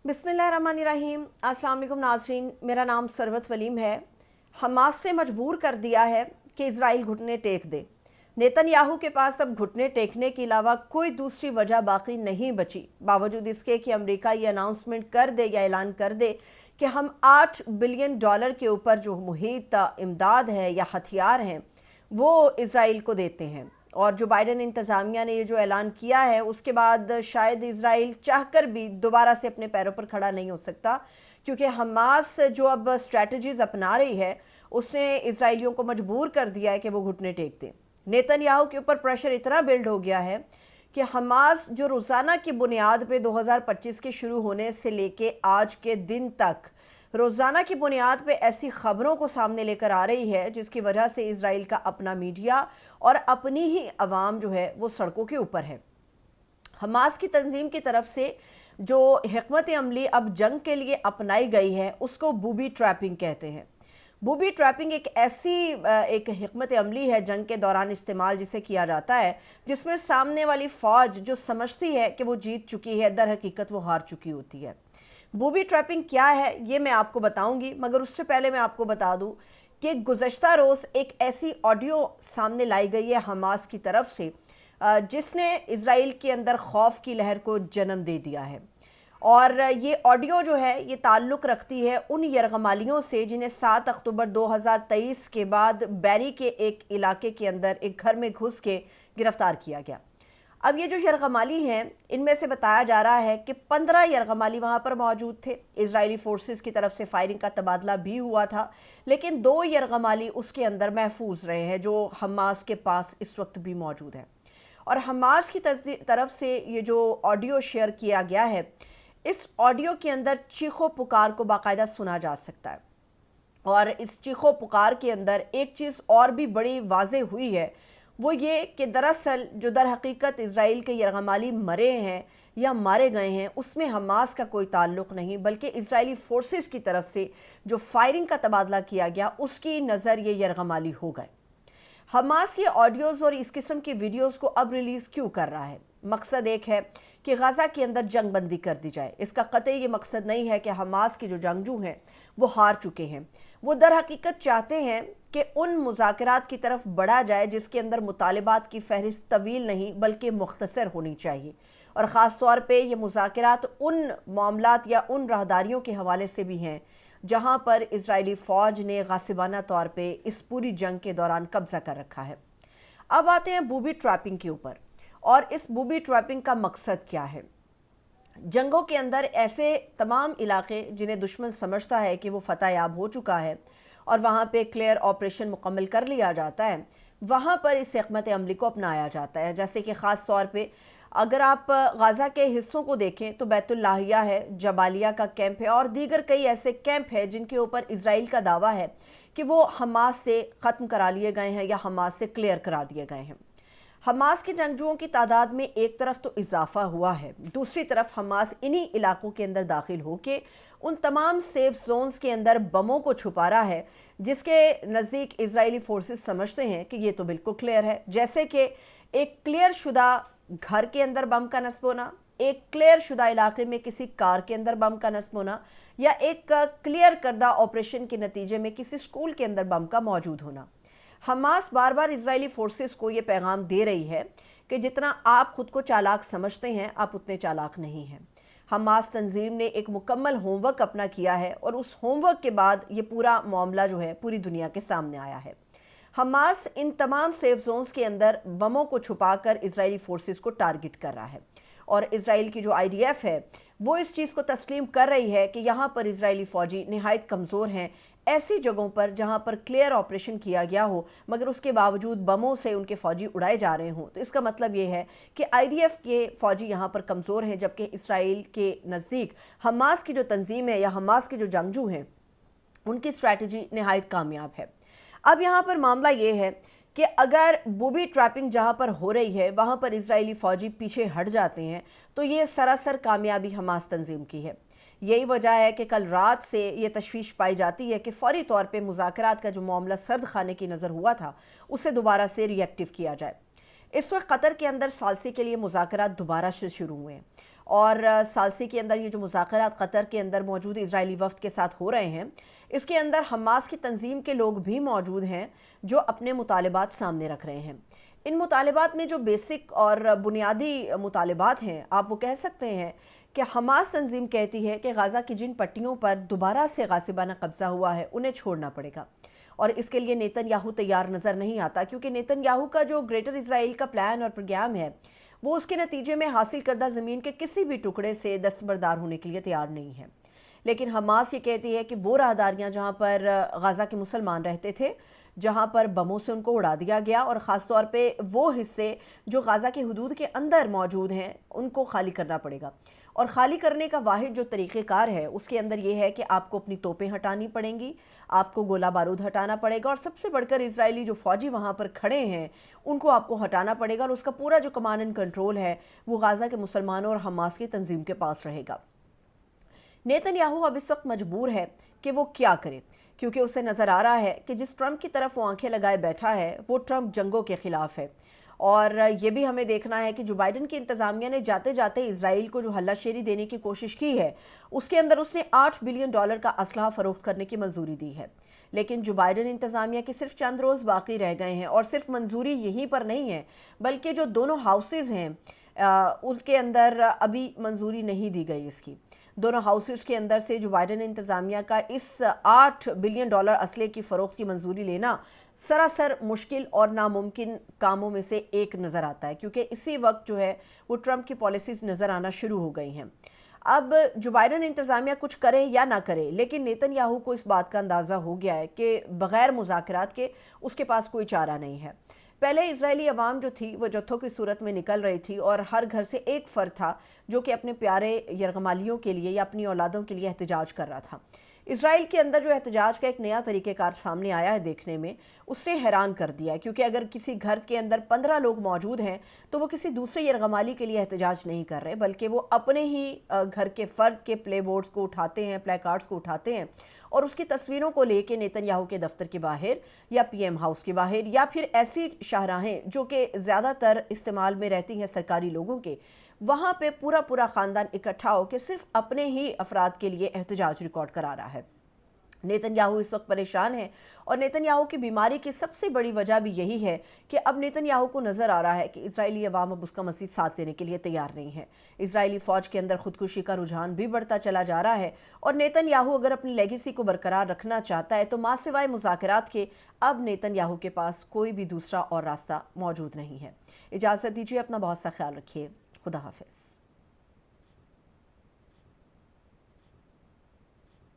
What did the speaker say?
बिस्मिल्लाहिर्रहमानिर्रहीम। अस्सलाम वालेकुम नाज़रीन, मेरा नाम सरवत वलीम है। हमास ने मजबूर कर दिया है कि इज़राइल घुटने टेक दे। नेतन्याहू के पास अब घुटने टेकने के अलावा कोई दूसरी वजह बाकी नहीं बची, बावजूद इसके कि अमेरिका ये अनाउंसमेंट कर दे या ऐलान कर दे कि हम $8 बिलियन के ऊपर जो मुहित इमदाद है या हथियार हैं वो इज़राइल को देते हैं। और जो बाइडन इंतज़ामिया ने ये जो ऐलान किया है उसके बाद शायद इज़राइल चाहकर भी दोबारा से अपने पैरों पर खड़ा नहीं हो सकता, क्योंकि हमास जो अब स्ट्रैटेजीज़ अपना रही है उसने इज़राइलियों को मजबूर कर दिया है कि वो घुटने टेक दें। नेतन्याहू के ऊपर प्रेशर इतना बिल्ड हो गया है कि हमास जो रोज़ाना की बुनियाद पे 2025 के शुरू होने से लेके आज के दिन तक रोज़ाना की बुनियाद पे ऐसी ख़बरों को सामने लेकर आ रही है जिसकी वजह से इज़राइल का अपना मीडिया और अपनी ही अवाम जो है वो सड़कों के ऊपर है। हमास की तंजीम की तरफ से जो हिकमत अमली अब जंग के लिए अपनाई गई है उसको बूबी ट्रैपिंग कहते हैं। बूबी ट्रैपिंग एक ऐसी एक हिकमत अमली है जंग के दौरान इस्तेमाल जिसे किया जाता है, जिसमें सामने वाली फ़ौज जो समझती है कि वो जीत चुकी है, दर हकीकत वो हार चुकी होती है। बूबी ट्रैपिंग क्या है ये मैं आपको बताऊंगी, मगर उससे पहले मैं आपको बता दूं कि गुज़श्ता रोज़ एक ऐसी ऑडियो सामने लाई गई है हमास की तरफ से जिसने इज़राइल के अंदर खौफ की लहर को जन्म दे दिया है। और ये ऑडियो जो है ये ताल्लुक़ रखती है उन यरगमालियों से जिन्हें 7 अक्टूबर 2023 के बाद बैरी के एक इलाके के अंदर एक घर में घुस के गिरफ़्तार किया गया। अब ये जो यरगमाली हैं इनमें से बताया जा रहा है कि 15 यरगमाली वहाँ पर मौजूद थे। इजरायली फोर्सेस की तरफ से फायरिंग का तबादला भी हुआ था, लेकिन 2 यरगमाली उसके अंदर महफूज रहे हैं जो हमास के पास इस वक्त भी मौजूद है। और हमास की तरफ से ये जो ऑडियो शेयर किया गया है, इस ऑडियो के अंदर चीखो पुकार को बाकायदा सुना जा सकता है। और इस चीखो पुकार के अंदर एक चीज़ और भी बड़ी वाज़ेह हुई है, वो ये कि दरअसल जो दर हकीकत इज़राइल के यरगमाली मरे हैं या मारे गए हैं उसमें हमास का कोई ताल्लुक़ नहीं, बल्कि इज़राइली फोर्सेस की तरफ से जो फायरिंग का तबादला किया गया उसकी नज़र ये यरगमाली हो गए। हमास ये ऑडियोज़ और इस किस्म की वीडियोज़ को अब रिलीज़ क्यों कर रहा है? मकसद एक है कि गज़ा के अंदर जंग बंदी कर दी जाए। इसका कतई ये मकसद नहीं है कि हमास के जो जंगजू हैं वो हार चुके हैं। वो दर हकीकत चाहते हैं कि उन मुज़ाकरात की तरफ बढ़ा जाए जिसके अंदर मुतालिबात की फ़हरिस्त तवील नहीं बल्कि मुख्तसर होनी चाहिए। और ख़ास तौर पे ये मुज़ाकरात उन मामलात या उन राहदारियों के हवाले से भी हैं जहाँ पर इज़राइली फ़ौज ने गासिबाना तौर पे इस पूरी जंग के दौरान कब्ज़ा कर रखा है। अब आते हैं बूबी ट्रैपिंग के ऊपर, और इस बूबी ट्रैपिंग का मकसद क्या है। जंगों के अंदर ऐसे तमाम इलाके जिन्हें दुश्मन समझता है कि वो फतह याब हो चुका है और वहाँ पे क्लियर ऑपरेशन मुकम्मल कर लिया जाता है, वहाँ पर इस हिकमत अमली को अपनाया जाता है। जैसे कि ख़ास तौर पे अगर आप गाज़ा के हिस्सों को देखें तो बैतुल लाहिया है, जबालिया का कैंप है और दीगर कई ऐसे कैंप हैं जिनके ऊपर इज़राइल का दावा है कि वो हमास से ख़त्म करा लिए गए हैं या हमास से क्लियर करा दिए गए हैं। हमास के जंगजुओं की तादाद में एक तरफ तो इजाफा हुआ है, दूसरी तरफ हमास इन्हीं इलाकों के अंदर दाखिल होकर उन तमाम सेफ जोन्स के अंदर बमों को छुपा रहा है जिसके नज़दीक इजरायली फोर्सेस समझते हैं कि ये तो बिल्कुल क्लियर है। जैसे कि एक क्लियर शुदा घर के अंदर बम का नस्ब होना, एक क्लियर शुदा इलाके में किसी कार के अंदर बम का नस्ब होना, या एक क्लियर करदा ऑपरेशन के नतीजे में किसी स्कूल के अंदर बम का मौजूद होना। हमास बार बार इजरायली फोर्सेस को ये पैगाम दे रही है कि जितना आप खुद को चालाक समझते हैं आप उतने चालाक नहीं हैं। हमास तंजीम ने एक मुकम्मल होमवर्क अपना किया है और उस होमवर्क के बाद ये पूरा मामला जो है पूरी दुनिया के सामने आया है। हमास इन तमाम सेफ जोन्स के अंदर बमों को छुपाकर इजरायली फोर्सेस को टारगेट कर रहा है, और इजराइल की जो IDF है वो इस चीज़ को तस्लीम कर रही है कि यहाँ पर इजरायली फ़ौजी नहायत कमज़ोर हैं। ऐसी जगहों पर जहाँ पर क्लियर ऑपरेशन किया गया हो मगर उसके बावजूद बमों से उनके फ़ौजी उड़ाए जा रहे हों, तो इसका मतलब ये है कि IDF के फ़ौजी यहाँ पर कमज़ोर हैं, जबकि इसराइल के नज़दीक हमास की जो तंजीम है या हमास के जो जंगजू हैं उनकी स्ट्रैटेजी नहायत कामयाब है। अब यहाँ पर मामला ये है कि अगर बूबी ट्रैपिंग जहाँ पर हो रही है वहाँ पर इजरायली फ़ौजी पीछे हट जाते हैं तो ये सरासर कामयाबी हमास तंजीम की है। यही वजह है कि कल रात से ये तशवीश पाई जाती है कि फ़ौरी तौर पे मुज़ाकरात का जो मामला सर्द खाने की नज़र हुआ था उसे दोबारा से रिएक्टिव किया जाए। इस वक्त कतर के अंदर सालसी के लिए मुज़ाकरात दोबारा से शुरू हुए हैं اور سالسی کے اندر یہ جو مذاکرات قطر کے اندر موجود اسرائیلی وفد کے ساتھ ہو رہے ہیں، اس کے اندر حماس کی تنظیم کے لوگ بھی موجود ہیں جو اپنے مطالبات سامنے رکھ رہے ہیں۔ ان مطالبات میں جو بیسک اور بنیادی مطالبات ہیں، آپ وہ کہہ سکتے ہیں کہ حماس تنظیم کہتی ہے کہ غزہ کی جن پٹیوں پر دوبارہ سے غاصبانہ قبضہ ہوا ہے انہیں چھوڑنا پڑے گا، اور اس کے لیے نیتن یاہو تیار نظر نہیں آتا، کیونکہ نیتن یاہو کا جو گریٹر اسرائیل کا پلان اور پروگرام ہے وہ اس کے نتیجے میں حاصل کردہ زمین کے کسی بھی ٹکڑے سے دستبردار ہونے کے لیے تیار نہیں ہے۔ لیکن حماس یہ کہتی ہے کہ وہ راہداریاں جہاں پر غزہ کے مسلمان رہتے تھے، جہاں پر بموں سے ان کو اڑا دیا گیا، اور خاص طور پہ وہ حصے جو غزہ کی حدود کے اندر موجود ہیں ان کو خالی کرنا پڑے گا، اور خالی کرنے کا واحد جو طریقہ کار ہے اس کے اندر یہ ہے کہ آپ کو اپنی توپیں ہٹانی پڑیں گی، آپ کو گولہ بارود ہٹانا پڑے گا، اور سب سے بڑھ کر اسرائیلی جو فوجی وہاں پر کھڑے ہیں ان کو آپ کو ہٹانا پڑے گا، اور اس کا پورا جو کمانڈ اینڈ کنٹرول ہے وہ غزہ کے مسلمانوں اور حماس کی تنظیم کے پاس رہے گا۔ نیتن یاہو اب اس وقت مجبور ہے کہ وہ کیا کرے، کیونکہ اسے نظر آ رہا ہے کہ جس ٹرمپ کی طرف وہ آنکھیں لگائے بیٹھا ہے وہ ٹرمپ جنگوں کے خلاف ہے، اور یہ بھی ہمیں دیکھنا ہے کہ جو بائیڈن کی انتظامیہ نے جاتے جاتے اسرائیل کو جو ہلہ شیری دینے کی کوشش کی ہے اس کے اندر اس نے $8 بلین کا اسلحہ فروخت کرنے کی منظوری دی ہے، لیکن جو بائیڈن انتظامیہ کے صرف چند روز باقی رہ گئے ہیں، اور صرف منظوری یہیں پر نہیں ہے بلکہ جو دونوں ہاؤسز ہیں ان کے اندر ابھی منظوری نہیں دی گئی اس کی۔ دونوں ہاؤسز کے اندر سے جو بائیڈن انتظامیہ کا اس $8 بلین اسلحے کی فروخت کی منظوری لینا سراسر مشکل اور ناممکن کاموں میں سے ایک نظر آتا ہے، کیونکہ اسی وقت جو ہے وہ ٹرمپ کی پالیسیز نظر آنا شروع ہو گئی ہیں۔ اب جو بائیڈن انتظامیہ کچھ کرے یا نہ کرے، لیکن نیتن یاہو کو اس بات کا اندازہ ہو گیا ہے کہ بغیر مذاکرات کے اس کے پاس کوئی چارہ نہیں ہے۔ پہلے اسرائیلی عوام جو تھی وہ جتھوں کی صورت میں نکل رہی تھی، اور ہر گھر سے ایک فرد تھا جو کہ اپنے پیارے یرغمالیوں کے لیے یا اپنی اولادوں کے لیے احتجاج کر رہا تھا۔ اسرائیل کے اندر جو احتجاج کا ایک نیا طریقہ کار سامنے آیا ہے دیکھنے میں، اس نے حیران کر دیا ہے، کیونکہ اگر کسی گھر کے اندر 15 لوگ موجود ہیں تو وہ کسی دوسرے یرغمالی کے لیے احتجاج نہیں کر رہے، بلکہ وہ اپنے ہی گھر کے فرد کے پلے بورڈز کو اٹھاتے ہیں، پلے کارڈز کو اٹھاتے ہیں، اور اس کی تصویروں کو لے کے نیتن یاہو کے دفتر کے باہر یا پی ایم ہاؤس کے باہر یا پھر ایسی شاہراہیں جو کہ زیادہ تر استعمال میں رہتی ہیں سرکاری لوگوں کے، وہاں پہ پورا خاندان اکٹھا ہو کے صرف اپنے ہی افراد کے لیے احتجاج ریکارڈ کرا رہا ہے۔ نیتن یاہو اس وقت پریشان ہے، اور نیتن یاہو کی بیماری کی سب سے بڑی وجہ بھی یہی ہے کہ اب نیتن یاہو کو نظر آ رہا ہے کہ اسرائیلی عوام اب اس کا مزید ساتھ دینے کے لیے تیار نہیں ہے۔ اسرائیلی فوج کے اندر خودکشی کا رجحان بھی بڑھتا چلا جا رہا ہے، اور نیتن یاہو اگر اپنی لیگیسی کو برقرار رکھنا چاہتا ہے تو ماں سوائے مذاکرات کے اب نیتن یاہو کے پاس کوئی بھی دوسرا اور راستہ موجود نہیں ہے۔ اجازت دیجیے، اپنا بہت سا خیال رکھیے، خدا حافظ۔